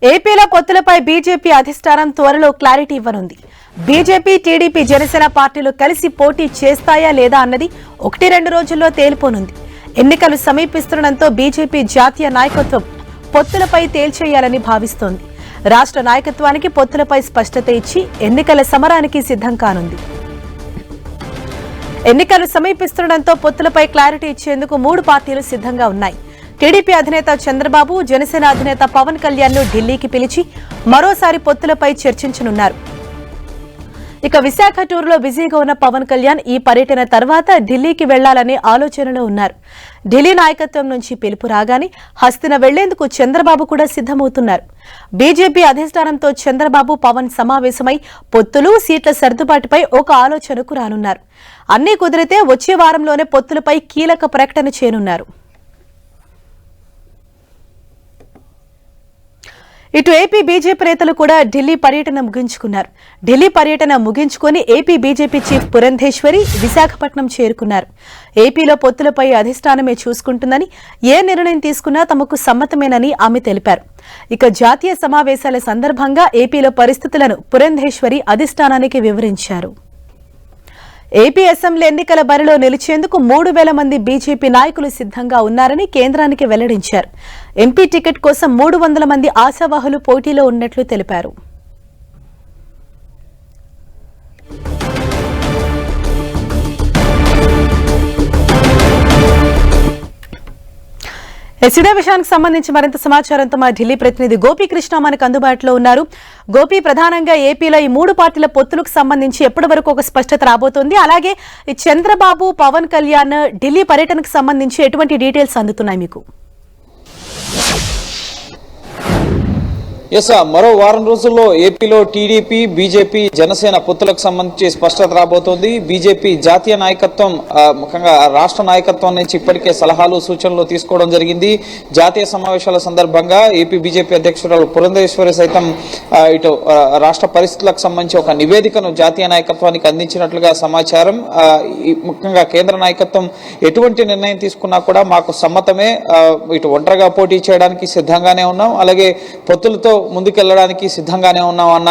ఏపీలో పొత్తులపై బీజేపీ అధిష్టానం త్వరలో క్లారిటీ ఇవ్వనుంది. బీజేపీ, టీడీపీ, జనసేన పార్టీలు కలిసి పోటీ చేస్తాయా లేదా అన్నది 1-2 రోజుల్లో తేలిపోనుంది. ఎన్నికలు సమీపిస్తుండటంతో బీజేపీ జాతీయ నాయకత్వం పొత్తులపై తేల్చేయాలని భావిస్తోంది. రాష్ట్ర నాయకత్వానికి పొత్తులపై స్పష్టత ఇచ్చి ఎన్నికల సమరానికి సిద్ధం కానుంది. ఎన్నికలు సమీపిస్తుండటంతో పొత్తులపై క్లారిటీ ఇచ్చేందుకు 3 పార్టీలు సిద్ధంగా ఉన్నాయి. టీడీపీ అధినేత చంద్రబాబు, జనసేన అధినేత పవన్ కళ్యాణ్ ను ఢిల్లీకి పిలిచి మరోసారి పొత్తులపై చర్చించనున్నారు. ఇక విశాఖ టూర్లో బిజీగా ఉన్న పవన్ కళ్యాణ్ ఈ పర్యటన తర్వాత ఢిల్లీకి వెళ్లాలనే ఆలోచనలో ఉన్నారు. ఢిల్లీ నాయకత్వం నుంచి పిలుపు రాగానే హస్తిన వెళ్లేందుకు చంద్రబాబు కూడా సిద్దమవుతున్నారు. బీజేపీ అధిష్టానంతో చంద్రబాబు, పవన్ సమావేశమై పొత్తులు, సీట్ల సర్దుబాటుపై ఒక ఆలోచనకు రానున్నారు. అన్నీ కుదిరితే వచ్చే వారంలోనే పొత్తులపై కీలక ప్రకటన చేయనున్నారు. ఇటు ఏపీ బీజేపీ నేతలు కూడా ఢిల్లీ పర్యటన ముగించుకున్నారు. ఢిల్లీ పర్యటన ముగించుకుని AP BJP chief Purandeswari Visakhapatnam చేరుకున్నారు. ఏపీలో పొత్తులపై అధిష్టానమే చూసుకుంటుందని, ఏ నిర్ణయం తీసుకున్నా తమకు సమ్మతమేనని ఆమె తెలిపారు. ఇక జాతీయ సమావేశాల సందర్భంగా ఏపీలో పరిస్థితులను పురంధేశ్వరి అధిష్టానానికి వివరించారు. ఏపీ అసెంబ్లీ ఎన్నికల బరిలో నిలిచేందుకు 3,000 మంది బీజేపీ నాయకులు సిద్ధంగా ఉన్నారని కేంద్రానికి వెల్లడించారు. ఎంపీ టికెట్ కోసం 300 మంది ఆశావాహులు పోటీలో ఉన్నట్లు తెలిపారు. ఇదే విషయానికి సంబంధించి మరింత సమాచారంతో మా ఢిల్లీ ప్రతినిధి గోపీకృష్ణ మనకు అందుబాటులో ఉన్నారు. గోపి, ప్రధానంగా ఏపీలో ఈ 3 పార్టీల పొత్తులకు సంబంధించి ఎప్పటి వరకు ఒక స్పష్టత రాబోతోంది? అలాగే ఈ చంద్రబాబు, పవన్ కళ్యాణ్ ఢిల్లీ పర్యటనకు సంబంధించి ఎటువంటి డీటెయిల్స్ అందుతున్నాయి మీకు? మరో వారం రోజుల్లో ఏపీలో టీడీపీ, బీజేపీ, జనసేన పొత్తులకు సంబంధించి స్పష్టత రాబోతోంది. బీజేపీ జాతీయ నాయకత్వం, ముఖ్యంగా రాష్ట్ర నాయకత్వం నుంచి ఇప్పటికే సలహాలు, సూచనలు తీసుకోవడం జరిగింది. జాతీయ సమావేశాల సందర్భంగా ఏపీ బీజేపీ అధ్యక్షురాలు పురంధేశ్వరి సైతం ఇటు రాష్ట్ర పరిస్థితులకు సంబంధించి ఒక నివేదికను జాతీయ నాయకత్వానికి అందించినట్లుగా సమాచారం. ముఖ్యంగా కేంద్ర నాయకత్వం ఎటువంటి నిర్ణయం తీసుకున్నా కూడా మాకు సమ్మతమే, ఇటు ఒంటరిగా పోటీ చేయడానికి సిద్ధంగానే ఉన్నాం, అలాగే పొత్తులతో ముందుకెళ్లడానికి సిద్ధంగానే ఉన్నాం అన్న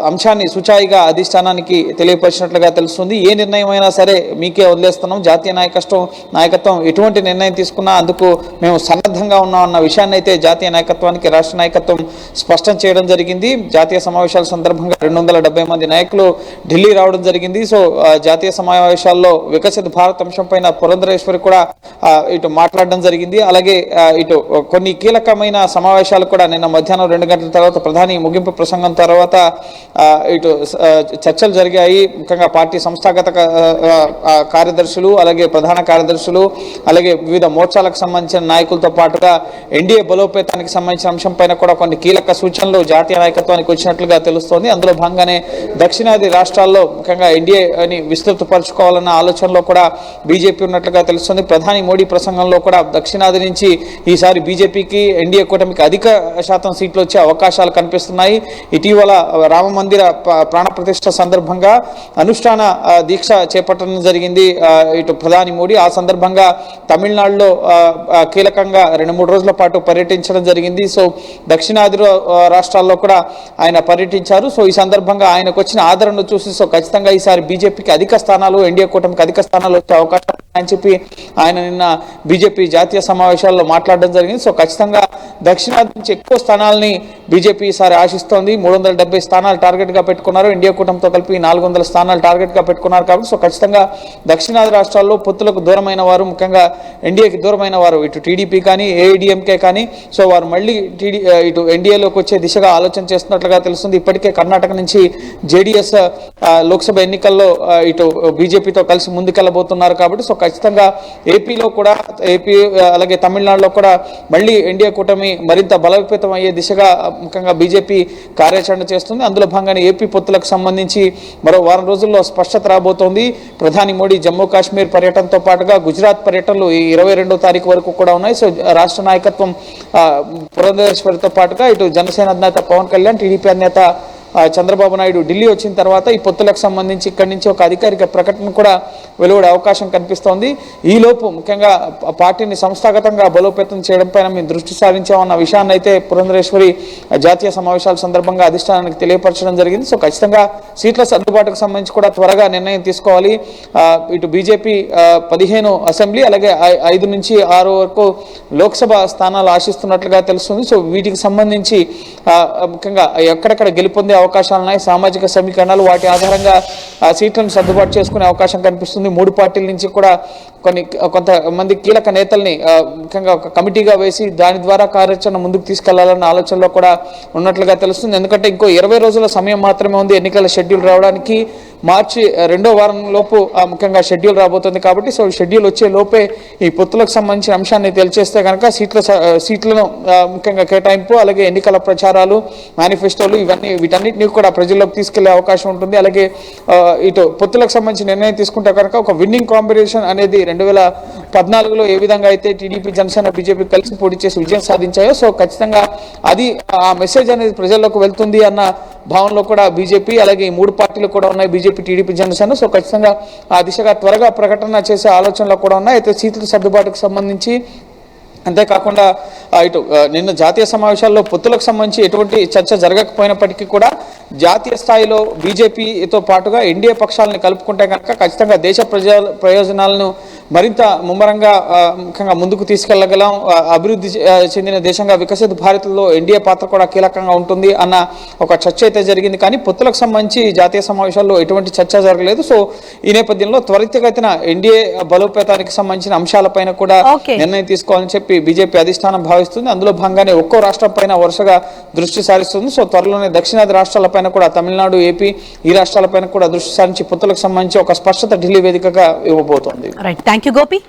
అంశాన్ని సుచాయిగా అధిష్టానానికి తెలియపరిచినట్లుగా తెలుస్తుంది. ఏ నిర్ణయం అయినా సరే మీకే వదిలేస్తున్నాం, జాతీయ నాయకత్వం ఎటువంటి నిర్ణయం తీసుకున్నా అందుకు మేము సన్నద్ధంగా ఉన్నాం అన్న విషయాన్ని అయితే జాతీయ నాయకత్వానికి రాష్ట్ర నాయకత్వం స్పష్టం చేయడం జరిగింది. జాతీయ సమావేశాల సందర్భంగా 270 మంది నాయకులు ఢిల్లీ రావడం జరిగింది. సో జాతీయ సమావేశాల్లో వికసిత భారత్ అంశం పైన పురంధరేశ్వరి కూడా ఇటు మాట్లాడడం జరిగింది. అలాగే ఇటు కొన్ని కీలకమైన సమావేశాలు కూడా నిన్న మధ్యాహ్నం 2 గంటల తర్వాత ప్రధాని ముగింపు ప్రసంగం తర్వాత ఇటు చర్చలు జరిగాయి. ముఖ్యంగా పార్టీ సంస్థాగత కార్యదర్శులు, అలాగే ప్రధాన కార్యదర్శులు, అలాగే వివిధ మోర్చాలకు సంబంధించిన నాయకులతో పాటుగా ఎన్డీఏ బలోపేతానికి సంబంధించిన అంశం పైన కూడా కొన్ని కీలక సూచనలు జాతీయ నాయకత్వానికి వచ్చినట్లుగా తెలుస్తోంది. అందులో భాగంగానే దక్షిణాది రాష్ట్రాల్లో ముఖ్యంగా ఎన్డీఏని విస్తృతపరచుకోవాలన్న ఆలోచనలో కూడా బీజేపీ ఉన్నట్లుగా తెలుస్తుంది. ప్రధాని మోడీ ప్రసంగంలో కూడా దక్షిణాది నుంచి ఈసారి బీజేపీకి, ఎన్డీఏ కూటమికి అధిక శాతం సీట్లు వచ్చే అవకాశాలు కనిపిస్తున్నాయి. ఇటీవల రామ మందిర ప్రాణ ప్రతిష్ఠ సందర్భంగా అనుష్ఠాన దీక్ష చేపట్టడం జరిగింది ఇటు ప్రధాని మోడీ. ఆ సందర్భంగా తమిళనాడులో కీలకంగా 2-3 రోజుల పాటు పర్యటించడం జరిగింది. సో దక్షిణాది రాష్ట్రాల్లో కూడా ఆయన పర్యటించారు. సో ఈ సందర్భంగా ఆయనకు వచ్చిన ఆదరణను చూసి సో ఖచ్చితంగా ఈసారి బీజేపీకి అధిక స్థానాలు, ఎన్డీఏ కూటమికి అధిక స్థానాలు వచ్చే అవకాశం అని చెప్పి ఆయన నిన్న బీజేపీ జాతీయ సమావేశాల్లో మాట్లాడడం జరిగింది. సో ఖచ్చితంగా దక్షిణాది నుంచి ఎక్కువ స్థానాలని బీజేపీ ఈసారి ఆశిస్తోంది. 370 స్థానాలు టార్గెట్ గా పెట్టుకున్నారు. ఎన్డీఏ కూటమితో కలిపి 400 స్థానాలు టార్గెట్ గా పెట్టుకున్నారు. కాబట్టి సో ఖచ్చితంగా దక్షిణాది రాష్ట్రాల్లో పొత్తులకు దూరమైన వారు, ముఖ్యంగా ఎన్డీఏకి దూరమైన వారు, ఇటు టీడీపీ కానీ, ఏఐడిఎంకే కానీ, సో వారు మళ్ళీ ఇటు ఎన్డీఏలోకి వచ్చే దిశగా ఆలోచన చేస్తున్నట్లుగా తెలుస్తుంది. ఇప్పటికే కర్ణాటక నుంచి జేడీఎస్ లోక్సభ ఎన్నికల్లో ఇటు బీజేపీతో కలిసి ముందుకెళ్లబోతున్నారు. కాబట్టి సో ఖచ్చితంగా ఏపీలో కూడా, అలాగే తమిళనాడులో కూడా మళ్ళీ ఎన్డీఏ కూటమి మరింత బలోపేతం అయ్యే దిశగా ముఖ్యంగా బీజేపీ కార్యాచరణ చేస్తుంది. అందులో భాగంగానే ఏపీ పొత్తులకు సంబంధించి మరో వారం రోజుల్లో స్పష్టత రాబోతోంది. ప్రధాని మోడీ జమ్మూ కాశ్మీర్ పర్యటనతో పాటుగా గుజరాత్ పర్యటనలు ఈ 22వ తారీఖు వరకు కూడా ఉన్నాయి. సో రాష్ట్ర నాయకత్వం పురంధేశ్వరితో పాటుగా ఇటు జనసేన అధినేత పవన్ కళ్యాణ్, టీడీపీ అధినేత చంద్రబాబు నాయుడు ఢిల్లీ వచ్చిన తర్వాత ఈ పొత్తులకు సంబంధించి ఇక్కడి నుంచి ఒక అధికారిక ప్రకటన కూడా వెలువడే అవకాశం కనిపిస్తోంది. ఈలోపు ముఖ్యంగా పార్టీని సంస్థాగతంగా బలోపేతం చేయడం పైన మేము దృష్టి సారించామన్న విషయాన్ని అయితే పురంధరేశ్వరి జాతీయ సమావేశాల సందర్భంగా అధిష్టానానికి తెలియపరచడం జరిగింది. సో ఖచ్చితంగా సీట్ల సర్దుబాటుకు సంబంధించి కూడా త్వరగా నిర్ణయం తీసుకోవాలి. ఇటు బీజేపీ 15 అసెంబ్లీ అలాగే 5 నుంచి 6 వరకు లోక్సభ స్థానాలు ఆశిస్తున్నట్లుగా తెలుస్తుంది. సో వీటికి సంబంధించి ముఖ్యంగా ఎక్కడెక్కడ గెలుపొందే అవకాశాలు ఉన్నాయి, సామాజిక సమీకరణాలు, వాటి ఆధారంగా సీట్లను సర్దుబాటు చేసుకునే అవకాశం కనిపిస్తుంది. 3 పార్టీల నుంచి కూడా కొంతమంది కీలక నేతల్ని ముఖ్యంగా ఒక కమిటీగా వేసి దాని ద్వారా కార్యాచరణ ముందుకు తీసుకెళ్లాలన్న ఆలోచనలో కూడా ఉన్నట్లుగా తెలుస్తుంది. ఎందుకంటే ఇంకో 20 రోజుల సమయం మాత్రమే ఉంది ఎన్నికల షెడ్యూల్ రావడానికి. మార్చి 2వ వారం లోపు ముఖ్యంగా షెడ్యూల్ రాబోతుంది కాబట్టి సో షెడ్యూల్ వచ్చే లోపే ఈ పొత్తులకు సంబంధించిన అంశాన్ని తెలిచేస్తే కనుక సీట్లను ముఖ్యంగా కేటాయింపు అలాగే ఎన్నికల ప్రచారాలు, మేనిఫెస్టోలు వీటన్నిటిని కూడా ప్రజల్లోకి తీసుకెళ్లే అవకాశం ఉంటుంది. అలాగే ఇటు పొత్తులకు సంబంధించి నిర్ణయం తీసుకుంటే కనుక ఒక విన్నింగ్ కాంబినేషన్ అనేది 2014లో ఏ విధంగా అయితే టీడీపీ, జనసేన, బీజేపీ కలిసి పోటీ చేసి విజయం సాధించాయో సో ఖచ్చితంగా అది ఆ మెసేజ్ అనేది ప్రజల్లోకి వెళ్తుంది అన్న భావనలో కూడా బీజేపీ అలాగే ఈ 3 పార్టీలు కూడా ఉన్నాయి, బీజేపీ, టీడీపీ, జనసేన. సో ఖచ్చితంగా ఆ దిశగా త్వరగా ప్రకటన చేసే ఆలోచనలో కూడా ఉన్నాయి. అయితే సీట్ల సర్దుబాటుకు సంబంధించి అంతేకాకుండా ఇటు నిన్న జాతీయ సమావేశాల్లో పొత్తులకు సంబంధించి ఎటువంటి చర్చ జరగకపోయినప్పటికీ కూడా జాతీయ స్థాయిలో బీజేపీతో పాటుగా ఎన్డీఏ పక్షాలను కలుపుకుంటే కనుక ఖచ్చితంగా దేశ ప్రయోజనాలను మరింత ముమ్మరంగా ముఖ్యంగా ముందుకు తీసుకెళ్లగలం. అభివృద్ధి చెందిన దేశంగా వికసిత భారత్లో ఎన్డీఏ పాత్ర కూడా కీలకంగా ఉంటుంది అన్న ఒక చర్చ అయితే జరిగింది. కానీ పొత్తులకు సంబంధించి జాతీయ సమావేశాల్లో ఎటువంటి చర్చ జరగలేదు. సో ఈ నేపథ్యంలో త్వరితగతిన ఎన్డీఏ బలోపేతానికి సంబంధించిన అంశాలపైన కూడా నిర్ణయం తీసుకోవాలని చెప్పి బీజేపీ అధిష్టానం భావిస్తుంది. అందులో భాగంగానే ఒక్కో రాష్ట్రం పైన వరుసగా దృష్టి సారిస్తుంది. సో త్వరలోనే దక్షిణాది రాష్ట్రాలపైన కూడా తమిళనాడు, ఏపీ ఈ రాష్ట్రాలపైన కూడా దృష్టి సారించి పొత్తులకు సంబంధించి ఒక స్పష్టత ఢిల్లీ వేదికగా ఇవ్వబోతోంది. Thank you Gopi.